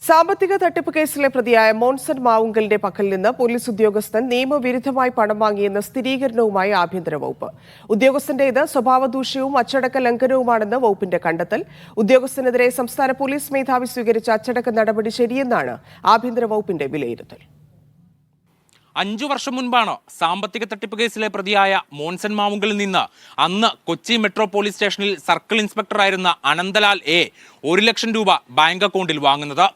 സാമ്പത്തിക തട്ടിപ്പ് കേസിലെ പ്രതിയായ മോൻസൺ മാവുങ്കലിന്റെ പക്കൽ നിന്ന് പോലീസ് ഉദ്യോഗസ്ഥൻ നിയമവിരുദ്ധമായി പണം വാങ്ങിയെന്ന സ്ഥിരീകരണവുമായി ആഭ്യന്തര വകുപ്പ്. ഉദ്യോഗസ്ഥന്റേത് സ്വഭാവദൂഷ്യവും അച്ചടക്ക ലംഘനവുമാണെന്ന് വകുപ്പിന്റെ കണ്ടെത്തൽ. ഉദ്യോഗസ്ഥനെതിരെ സംസ്ഥാന പോലീസ് മേധാവി സ്വീകരിച്ച അച്ചടക്ക നടപടി ശരിയെന്നാണ് ആഭ്യന്തര വകുപ്പിന്റെ വിലയിരുത്തൽ. 5 വർഷം മുൻപാണ് സാമ്പത്തിക തട്ടിപ്പ് കേസിലെ പ്രതിയായ മോൻസൺ മാവുങ്കലിൽ നിന്ന് അന്ന് കൊച്ചി മെട്രോ പോലീസ് സ്റ്റേഷനിൽ സർക്കിൾ ഇൻസ്പെക്ടറായിരുന്ന അനന്തലാൽ എ 1 ലക്ഷം രൂപ ബാങ്ക് അക്കൗണ്ടിൽ വാങ്ങുന്നത്.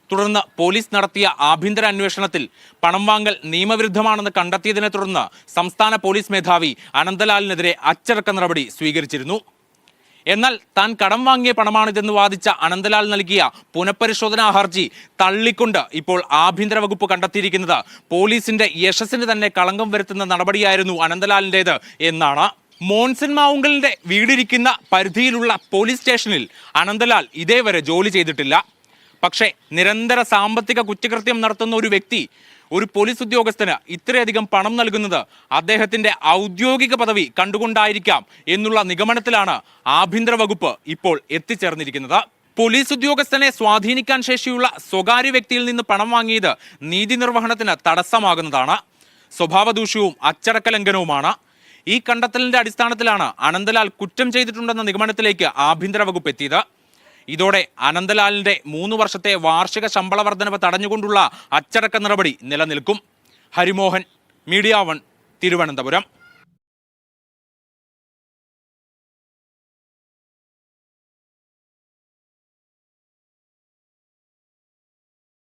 തുടർന്ന് പോലീസ് നടത്തിയ ആഭ്യന്തര അന്വേഷണത്തിൽ പണം വാങ്ങൽ നിയമവിരുദ്ധമാണെന്ന് കണ്ടെത്തിയതിനെ തുടർന്ന് സംസ്ഥാന പോലീസ് മേധാവി അനന്തലാലിനെതിരെ അച്ചടക്ക നടപടി സ്വീകരിച്ചിരുന്നു. എന്നാൽ താൻ കടം വാങ്ങിയ പണമാണിതെന്ന് വാദിച്ച അനന്തലാൽ നൽകിയ പുനഃപരിശോധനാ ഹർജി തള്ളിക്കൊണ്ട് ഇപ്പോൾ ആഭ്യന്തര വകുപ്പ് കണ്ടെത്തിയിരിക്കുന്നത് പോലീസിന്റെ യശസ്സിന് തന്നെ കളങ്കം വരുത്തുന്ന നടപടിയായിരുന്നു അനന്തലാലിൻ്റേത് എന്നാണ്. മോൻസൺ മാവുങ്കലിന്റെ വീടിരിക്കുന്ന പരിധിയിലുള്ള പോലീസ് സ്റ്റേഷനിൽ അനന്തലാൽ ഇതേവരെ ജോലി ചെയ്തിട്ടില്ല. പക്ഷേ നിരന്തര സാമ്പത്തിക കുറ്റകൃത്യം നടത്തുന്ന ഒരു വ്യക്തി, ഒരു പോലീസ് ഉദ്യോഗസ്ഥന് ഇത്രയധികം പണം നൽകുന്നത് അദ്ദേഹത്തിന്റെ ഔദ്യോഗിക പദവി കണ്ടുകൊണ്ടായിരിക്കാം എന്നുള്ള നിഗമനത്തിലാണ് ആഭ്യന്തര വകുപ്പ് ഇപ്പോൾ എത്തിച്ചേർന്നിരിക്കുന്നത്. പോലീസ് ഉദ്യോഗസ്ഥനെ സ്വാധീനിക്കാൻ ശേഷിയുള്ള സ്വകാര്യ വ്യക്തിയിൽ നിന്ന് പണം വാങ്ങിയത് നീതി നിർവഹണത്തിന് തടസ്സമാകുന്നതാണ്, സ്വഭാവദൂഷ്യവും അച്ചടക്ക ലംഘനവുമാണ്. ഈ കണ്ടെത്തലിന്റെ അടിസ്ഥാനത്തിലാണ് അനന്തലാൽ കുറ്റം ചെയ്തിട്ടുണ്ടെന്ന നിഗമനത്തിലേക്ക് ആഭ്യന്തര വകുപ്പ് എത്തിയത്. ഇതോടെ അനന്തലാലിന്റെ 3 വർഷത്തെ വാർഷിക ശമ്പള വർധനവ് തടഞ്ഞുകൊണ്ടുള്ള അച്ചടക്ക നടപടി നിലനിൽക്കും. ഹരിമോഹൻ, മീഡിയ 1, തിരുവനന്തപുരം.